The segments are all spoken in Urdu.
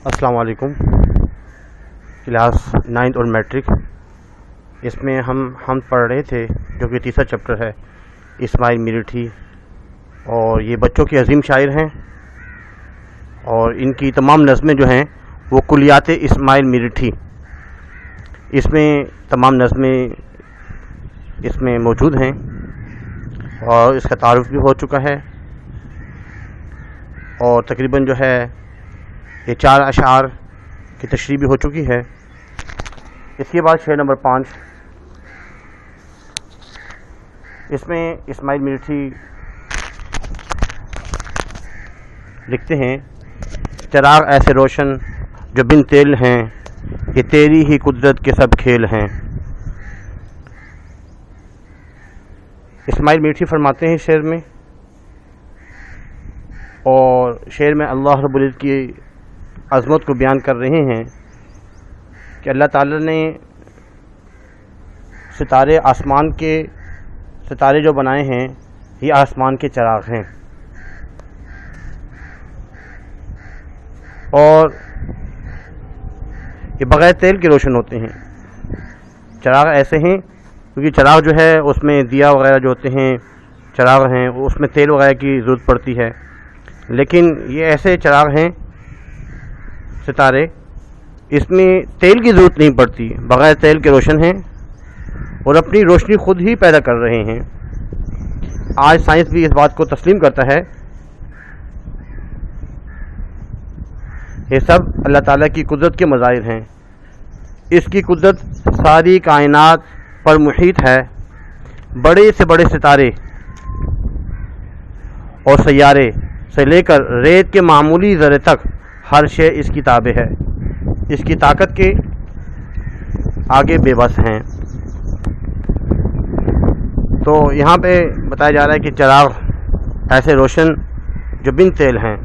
السلام علیکم. کلاس 9 اور میٹرک، اس میں ہم پڑھ رہے تھے جو کہ تیسرا چیپٹر ہے اسماعیل میرٹھی، اور یہ بچوں کے عظیم شاعر ہیں اور ان کی تمام نظمیں جو ہیں وہ کلیات اسماعیل میرٹھی، اس میں تمام نظمیں اس میں موجود ہیں اور اس کا تعارف بھی ہو چکا ہے، اور تقریباً جو ہے یہ 4 اشعار کی تشریح بھی ہو چکی ہے. اس کے بعد شعر نمبر 5، اس میں اسماعیل میرٹھی لکھتے ہیں: چراغ ایسے روشن جو بن تیل ہیں، یہ تیری ہی قدرت کے سب کھیل ہیں. اسماعیل میرٹھی فرماتے ہیں شعر میں، اور شعر میں اللہ رب العزت کی عظمت کو بیان کر رہے ہیں کہ اللہ تعالیٰ نے ستارے، آسمان کے ستارے جو بنائے ہیں یہ آسمان کے چراغ ہیں، اور یہ بغیر تیل کے روشن ہوتے ہیں. چراغ ایسے ہیں کیونکہ چراغ جو ہے اس میں دیا وغیرہ جو ہوتے ہیں چراغ ہیں، اس میں تیل وغیرہ کی ضرورت پڑتی ہے، لیکن یہ ایسے چراغ ہیں ستارے، اس میں تیل کی ضرورت نہیں پڑتی، بغیر تیل کے روشن ہیں اور اپنی روشنی خود ہی پیدا کر رہے ہیں. آج سائنس بھی اس بات کو تسلیم کرتا ہے. یہ سب اللہ تعالیٰ کی قدرت کے مظاہر ہیں. اس کی قدرت ساری کائنات پر محیط ہے. بڑے سے بڑے ستارے اور سیارے سے لے کر ریت کے معمولی ذرے تک ہر شے اس کی تابع ہے، اس کی طاقت کے آگے بے بس ہیں. تو یہاں پہ بتایا جا رہا ہے کہ چراغ ایسے روشن جو بن تیل ہیں.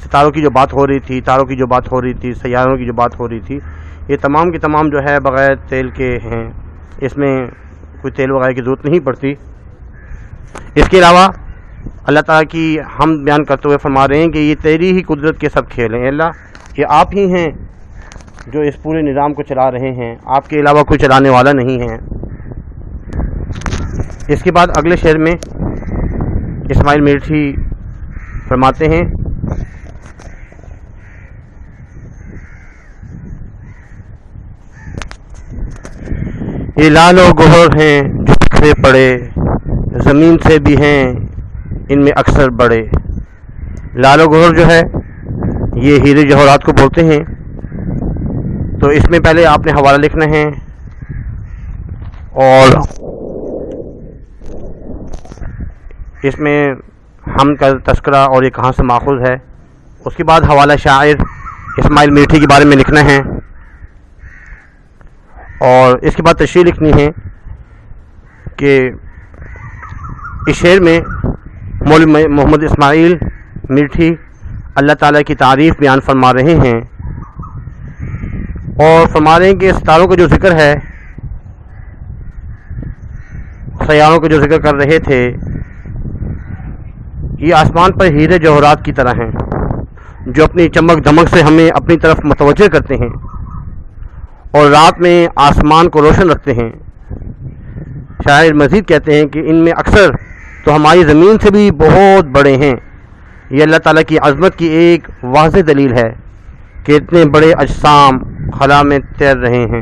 ستاروں کی جو بات ہو رہی تھی، تاروں کی جو بات ہو رہی تھی، سیاروں کی جو بات ہو رہی تھی، یہ تمام کی تمام جو ہے بغیر تیل کے ہیں، اس میں کوئی تیل وغیرہ کی ضرورت نہیں پڑتی. اس کے علاوہ اللہ تعالیٰ کی ہم بیان کرتے ہوئے فرما رہے ہیں کہ یہ تیری ہی قدرت کے سب کھیل ہیں. اللہ، یہ آپ ہی ہیں جو اس پورے نظام کو چلا رہے ہیں، آپ کے علاوہ کوئی چلانے والا نہیں ہے. اس کے بعد اگلے شعر میں اسماعیل میرٹھی فرماتے ہیں: یہ لال و گوہر ہیں جو بکھرے پڑے، زمین سے بھی ہیں ان میں اکثر بڑے. لال و گوہر جو ہے یہ ہیرے جواہرات کو بولتے ہیں. تو اس میں پہلے آپ نے حوالہ لکھنا ہے اور اس میں ہم کا تذکرہ اور یہ کہاں سے ماخوذ ہے. اس کے بعد حوالہ شاعر اسماعیل میرٹھی کے بارے میں لکھنا ہے، اور اس کے بعد تشریح لکھنی ہے کہ اس شعر میں مولوی محمد اسماعیل میرٹھی اللہ تعالیٰ کی تعریف بیان فرما رہے ہیں، اور فرما رہے ہیں کہ ستاروں کا جو ذکر ہے، سیاروں کا جو ذکر کر رہے تھے، یہ آسمان پر ہیرے جواہرات کی طرح ہیں جو اپنی چمک دمک سے ہمیں اپنی طرف متوجہ کرتے ہیں اور رات میں آسمان کو روشن رکھتے ہیں. شاعر مزید کہتے ہیں کہ ان میں اکثر تو ہماری زمین سے بھی بہت بڑے ہیں. یہ اللہ تعالیٰ کی عظمت کی ایک واضح دلیل ہے کہ اتنے بڑے اجسام خلا میں تیر رہے ہیں.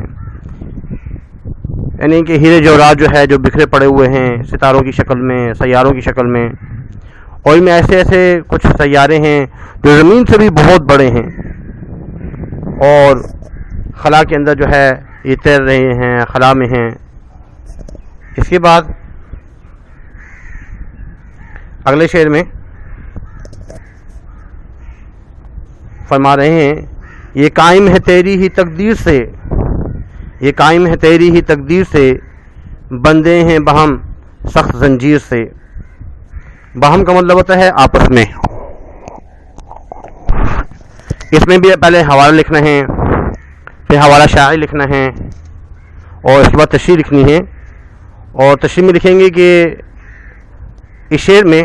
یعنی کہ ہیرے جواہرات جو ہے جو بکھرے پڑے ہوئے ہیں ستاروں کی شکل میں، سیاروں کی شکل میں، اور ان میں ایسے ایسے کچھ سیارے ہیں جو زمین سے بھی بہت بڑے ہیں اور خلا کے اندر جو ہے یہ تیر رہے ہیں، خلا میں ہیں. اس کے بعد اگلے شعر میں فرما رہے ہیں: یہ قائم ہے تیری ہی تقدیر سے، یہ قائم ہے تیری ہی تقدیر سے، بندے ہیں بہم سخت زنجیر سے. بہم کا مطلب ہوتا ہے آپس میں. اس میں بھی پہلے حوالہ لکھنا ہے، پھر حوالہ شاعر لکھنا ہے، اور اس کے بعد تشریح لکھنی ہے. اور تشریح میں لکھیں گے کہ اس شعر میں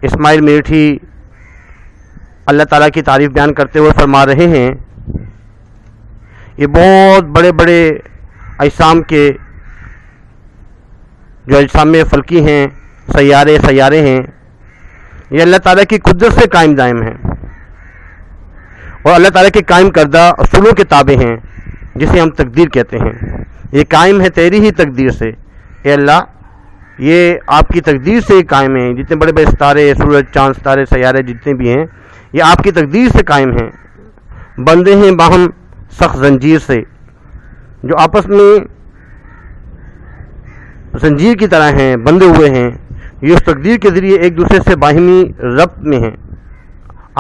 اسماعیل میرٹھی اللہ تعالیٰ کی تعریف بیان کرتے ہوئے فرما رہے ہیں یہ بہت بڑے بڑے اجسام کے جو اجسام فلکی ہیں، سیارے ہیں، یہ اللہ تعالیٰ کی قدرت سے قائم دائم ہیں اور اللہ تعالیٰ کے قائم کردہ اصولوں کے تابع ہیں، جسے ہم تقدیر کہتے ہیں۔ یہ قائم ہے تیری ہی تقدیر سے، اے اللہ یہ آپ کی تقدیر سے قائم ہیں۔ جتنے بڑے بڑے ستارے، سورج، چاند، ستارے، سیارے جتنے بھی ہیں، یہ آپ کی تقدیر سے قائم ہیں۔ بندے ہیں باہم سخت زنجیر سے، جو آپس میں زنجیر کی طرح ہیں، بندے ہوئے ہیں۔ یہ اس تقدیر کے ذریعے ایک دوسرے سے باہمی ربط میں ہیں،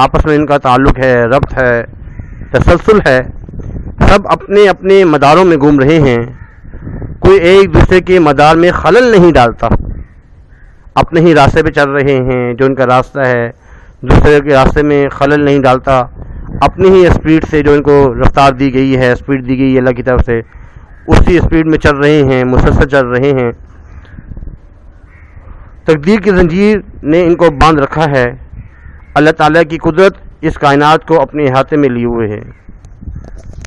آپس میں ان کا تعلق ہے، ربط ہے، تسلسل ہے۔ سب اپنے اپنے مداروں میں گھوم رہے ہیں، کوئی ایک دوسرے کے مدار میں خلل نہیں ڈالتا، اپنے ہی راستے پہ چل رہے ہیں۔ جو ان کا راستہ ہے دوسرے کے راستے میں خلل نہیں ڈالتا، اپنی ہی اسپیڈ سے جو ان کو رفتار دی گئی ہے، اسپیڈ دی گئی ہے اللہ کی طرف سے، اسی اسپیڈ میں چل رہے ہیں، مسلسل چل رہے ہیں۔ تقدیر کی زنجیر نے ان کو باندھ رکھا ہے۔ اللہ تعالیٰ کی قدرت اس کائنات کو اپنے احاطے میں لیے ہوئے ہے۔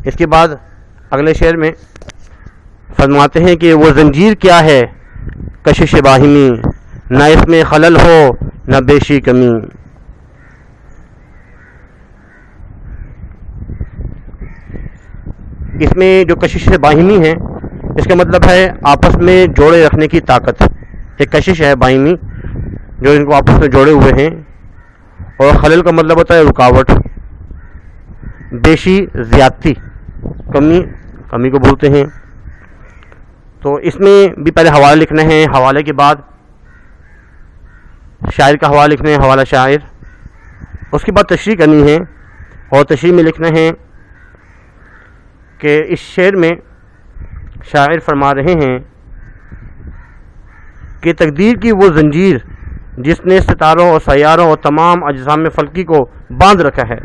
اس کے بعد اگلے شعر میں فرماتے ہیں کہ وہ زنجیر کیا ہے کشش باہمی، نہ اس میں خلل ہو نہ بیشی کمی۔ اس میں جو کشش باہمی ہے، اس کا مطلب ہے آپس میں جوڑے رکھنے کی طاقت۔ ایک کشش ہے باہمی جو ان کو آپس میں جوڑے ہوئے ہیں، اور خلل کا مطلب ہوتا ہے رکاوٹ، بیشی زیادتی، کمی کو بولتے ہیں۔ تو اس میں بھی پہلے حوالہ لکھنا ہے، حوالے کے بعد شاعر کا حوالہ لکھنا ہے، حوالہ شاعر، اس کے بعد تشریح کرنی ہے، اور تشریح میں لکھنا ہے کہ اس شعر میں شاعر فرما رہے ہیں کہ تقدیر کی وہ زنجیر جس نے ستاروں اور سیاروں اور تمام اجسام فلکی کو باندھ رکھا ہے،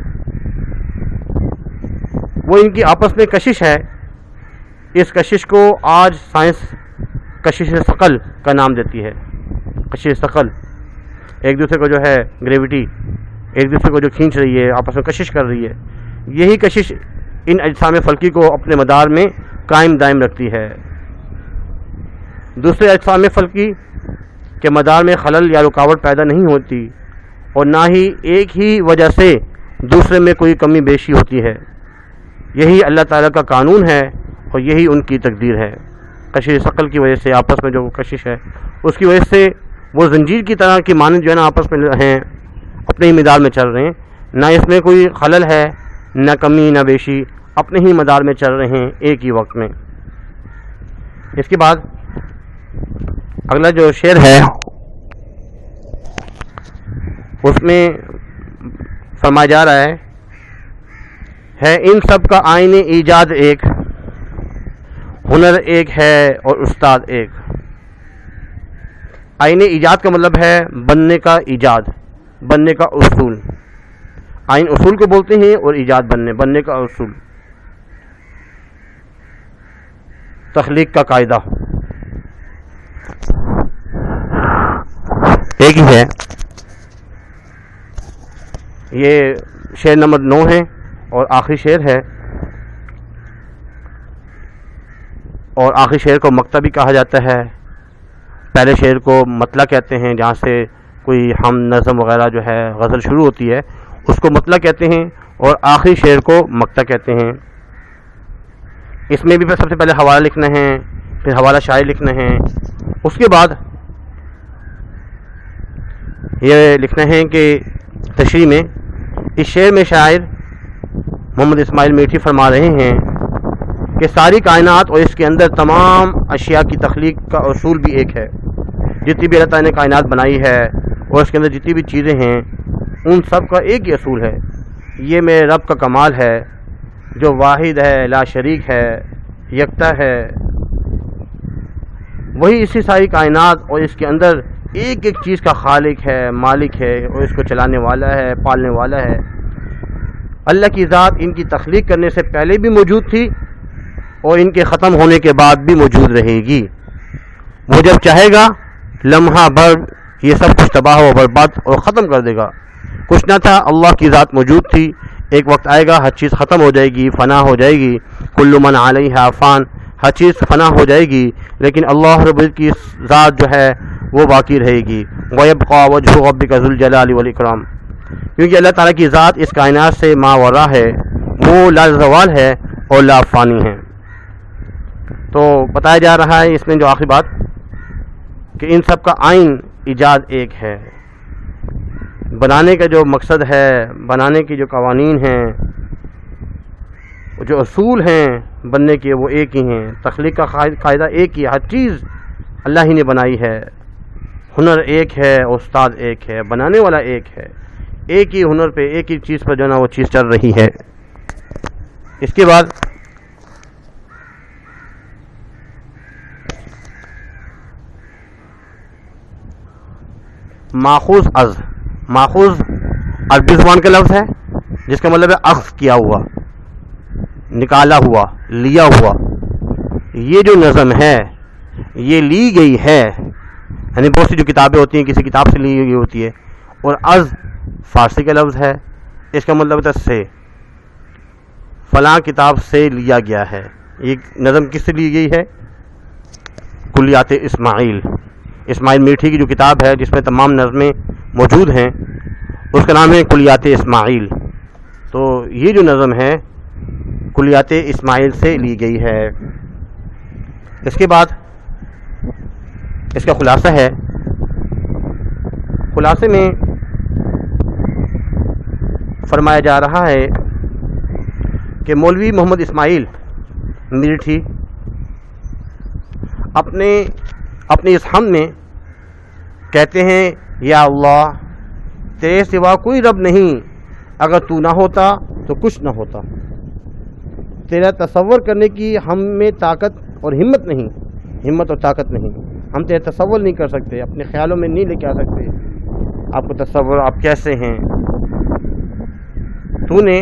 وہ ان کی آپس میں کشش ہے۔ اس کشش کو آج سائنس کشش ثقل کا نام دیتی ہے۔ کشش ثقل، ایک دوسرے کو جو ہے گریویٹی، ایک دوسرے کو جو کھینچ رہی ہے، آپس میں کشش کر رہی ہے، یہی کشش ان اجسام فلکی کو اپنے مدار میں قائم دائم رکھتی ہے۔ دوسرے اجسام فلکی کے مدار میں خلل یا رکاوٹ پیدا نہیں ہوتی، اور نہ ہی ایک ہی وجہ سے دوسرے میں کوئی کمی بیشی ہوتی ہے۔ یہی اللہ تعالیٰ کا قانون ہے اور یہی ان کی تقدیر ہے۔ کشش ثقل کی وجہ سے آپس میں جو کشش ہے، اس کی وجہ سے وہ زنجیر کی طرح کی مانند جو ہے نا آپس میں ہیں، اپنے ہی مدار میں چل رہے ہیں، نہ اس میں کوئی خلل ہے، نہ کمی نہ بیشی، اپنے ہی مدار میں چل رہے ہیں ایک ہی وقت میں۔ اس کے بعد اگلا جو شعر ہے اس میں فرمایا جا رہا ہے ان سب کا آئین ایجاد ایک، ہنر ایک ہے اور استاد ایک۔ آئین ایجاد کا مطلب ہے بننے کا ایجاد، بننے کا اصول۔ آئین اصول کو بولتے ہیں، اور ایجاد بننے کا اصول، تخلیق کا قاعدہ ایک ہی ہے۔ یہ شعر نمبر 9 ہے اور آخری شعر ہے، اور آخری شعر کو مقطع بھی کہا جاتا ہے۔ پہلے شعر کو مطلع کہتے ہیں، جہاں سے کوئی ہم نظم وغیرہ جو ہے غزل شروع ہوتی ہے اس کو مطلع کہتے ہیں، اور آخری شعر کو مقطع کہتے ہیں۔ اس میں بھی سب سے پہلے حوالہ لکھنا ہے، پھر حوالہ شاعر لکھنا ہے، اس کے بعد یہ لکھنا ہے کہ تشریح میں اس شعر میں شاعر محمد اسماعیل میٹھی فرما رہے ہیں کہ ساری کائنات اور اس کے اندر تمام اشیاء کی تخلیق کا اصول بھی ایک ہے۔ جتنی بھی اللہ تعالیٰ نے کائنات بنائی ہے اور اس کے اندر جتنی بھی چیزیں ہیں، ان سب کا ایک ہی اصول ہے۔ یہ میرے رب کا کمال ہے جو واحد ہے، لا شریک ہے، یکتا ہے۔ وہی اسی ساری کائنات اور اس کے اندر ایک ایک چیز کا خالق ہے، مالک ہے، اور اس کو چلانے والا ہے، پالنے والا ہے۔ اللہ کی ذات ان کی تخلیق کرنے سے پہلے بھی موجود تھی اور ان کے ختم ہونے کے بعد بھی موجود رہے گی۔ وہ جب چاہے گا لمحہ بھر یہ سب کچھ تباہ و برباد اور ختم کر دے گا، کچھ نہ تھا، اللہ کی ذات موجود تھی. ایک وقت آئے گا ہر چیز ختم ہو جائے گی، فنا ہو جائے گی. کل من علیہا فان، ہر چیز فنا ہو جائے گی، لیکن اللہ رب العزت کی ذات جو ہے وہ باقی رہے گی. وَيَبْقَى وَجْهُ رَبِّكَ ذُو الْجَلَالِ وَالْإِكْرَامِ، کیونکہ اللہ تعالیٰ کی ذات اس کائنات سے ماوراء ہے، وہ لا زوال ہے اور لا فانی ہے. تو بتایا جا رہا ہے اس میں جو آخری بات کہ ان سب کا آئین ایجاد ایک ہے، بنانے کا جو مقصد ہے، بنانے کی جو قوانین ہیں، جو اصول ہیں بننے کے وہ ایک ہی ہیں. تخلیق کا قاعدہ ایک ہی ہے، ہر چیز اللہ ہی نے بنائی ہے. ہنر ایک ہے، استاد ایک ہے، بنانے والا ایک ہے. ایک ہی ہنر پہ، ایک ہی چیز پر جو ہے نا وہ چیز چل رہی ہے. اس کے بعد ماخوذ عربی زبان کا لفظ ہے جس کا مطلب ہے اخذ کیا ہوا، نکالا ہوا، لیا ہوا. یہ جو نظم ہے یہ لی گئی ہے، یعنی بہت سی جو کتابیں ہوتی ہیں کسی کتاب سے لی گئی ہوتی ہے. اور از فارسی کا لفظ ہے، اس کا مطلب ہے سے، فلاں کتاب سے لیا گیا ہے. یہ نظم کس سے لی گئی ہے؟ کلیات اسماعیل میٹھی کی جو کتاب ہے جس میں تمام نظمیں موجود ہیں اس کا نام ہے کلیات اسماعیل. تو یہ جو نظم ہے کلیات اسماعیل سے لی گئی ہے. اس کے بعد اس کا خلاصہ ہے. خلاصے میں فرمایا جا رہا ہے کہ مولوی محمد اسماعیل میٹھی اپنے اس حمد میں کہتے ہیں یا اللہ تیرے سوا کوئی رب نہیں، اگر تو نہ ہوتا تو کچھ نہ ہوتا. تیرا تصور کرنے کی ہم میں طاقت اور ہمت اور طاقت نہیں. ہم تیرا تصور نہیں کر سکتے، اپنے خیالوں میں نہیں لے کے آ سکتے. آپ کو تصور آپ کیسے ہیں؟ تو نے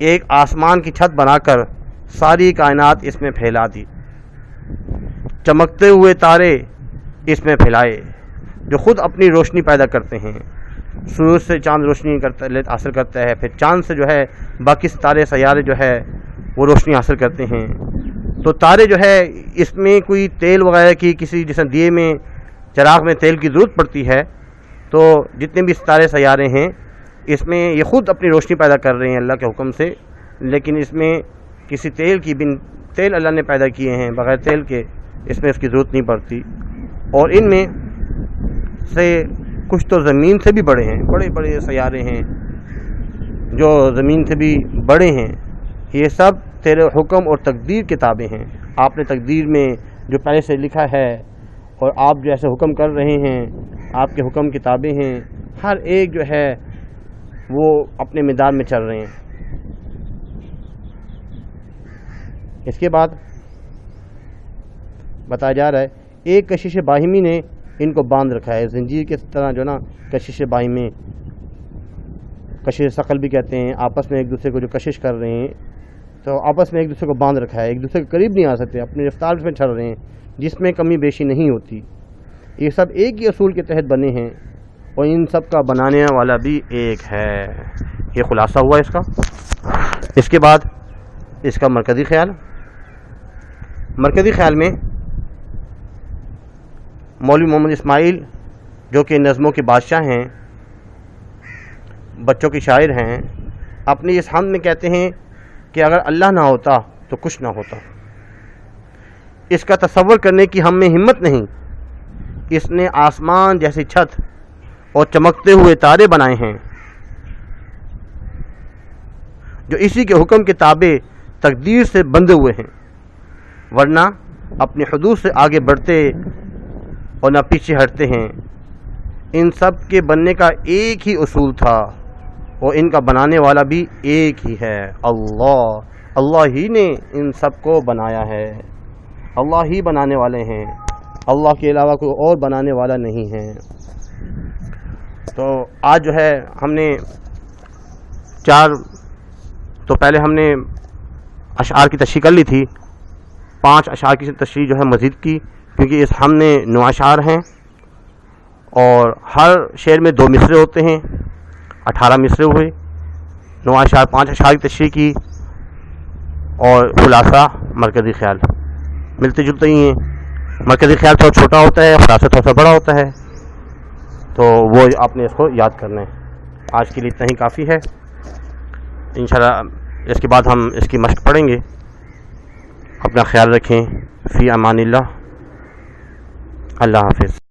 ایک آسمان کی چھت بنا کر ساری کائنات اس میں پھیلا دی، چمکتے ہوئے تارے اس میں پھیلائے جو خود اپنی روشنی پیدا کرتے ہیں. سورج سے چاند روشنی حاصل کرتا ہے، پھر چاند سے جو ہے باقی ستارے سیارے جو ہے وہ روشنی حاصل کرتے ہیں. تو تارے جو ہے اس میں کوئی تیل وغیرہ کی کسی جیسے دیے میں چراغ میں تیل کی ضرورت پڑتی ہے، تو جتنے بھی ستارے سیارے ہیں اس میں یہ خود اپنی روشنی پیدا کر رہے ہیں اللہ کے حکم سے، لیکن اس میں کسی تیل اللہ نے پیدا کیے ہیں، بغیر تیل کے اس میں اس کی ضرورت نہیں پڑتی. اور ان میں سے کچھ تو زمین سے بھی بڑے ہیں، بڑے بڑے سیارے ہیں جو زمین سے بھی بڑے ہیں. یہ سب تیرے حکم اور تقدیر کتابیں ہیں. آپ نے تقدیر میں جو پہلے سے لکھا ہے اور آپ جو ایسے حکم کر رہے ہیں، آپ کے حکم کتابیں ہیں. ہر ایک جو ہے وہ اپنے میدان میں چل رہے ہیں. اس کے بعد بتایا جا رہا ہے ایک کشش باہمی نے ان کو باندھ رکھا ہے، زنجیر کی طرح جو نا کشش باہمی، کشش ثقل بھی کہتے ہیں. آپس میں ایک دوسرے کو جو کشش کر رہے ہیں تو آپس میں ایک دوسرے کو باندھ رکھا ہے، ایک دوسرے کے قریب نہیں آ سکتے، اپنی رفتار میں چل رہے ہیں جس میں کمی بیشی نہیں ہوتی. یہ سب ایک ہی اصول کے تحت بنے ہیں اور ان سب کا بنانے والا بھی ایک ہے. یہ خلاصہ ہوا اس کا. اس کے بعد اس کا مرکزی خیال میں مولوی محمد اسماعیل جو کہ نظموں کے بادشاہ ہیں، بچوں کے شاعر ہیں، اپنی اس حمد میں کہتے ہیں کہ اگر اللہ نہ ہوتا تو کچھ نہ ہوتا. اس کا تصور کرنے کی ہم میں ہمت نہیں. اس نے آسمان جیسی چھت اور چمکتے ہوئے تارے بنائے ہیں جو اسی کے حکم کے تابع تقدیر سے بندھے ہوئے ہیں، ورنہ اپنی حدود سے آگے بڑھتے اور نہ پیچھے ہٹتے ہیں. ان سب کے بننے کا ایک ہی اصول تھا اور ان کا بنانے والا بھی ایک ہی ہے، اللہ ہی نے ان سب کو بنایا ہے. اللہ ہی بنانے والے ہیں، اللہ کے علاوہ کوئی اور بنانے والا نہیں ہے. تو آج جو ہے ہم نے پہلے ہم نے اشعار کی تشریح کر لی تھی. 5 اشعار کی تشریح جو ہے مزید کی، کیونکہ اس ہم نے 9 اشعار ہیں اور ہر شعر میں 2 مصرے ہوتے ہیں، 18 مصرے ہوئے، 9 اشعار 5 اشعار کی تشریح کی، اور خلاصہ مرکزی خیال ملتے جلتے ہی ہیں. مرکزی خیال تھوڑا چھوٹا ہوتا ہے، خلاصہ تھوڑا سا بڑا ہوتا ہے، تو وہ آپ نے اس کو یاد کرنا ہے. آج کے لیے اتنا ہی کافی ہے. انشاءاللہ اس کے بعد ہم اس کی مشق پڑھیں گے. اپنا خیال رکھیں. فی امان اللہ. اللہ حافظ.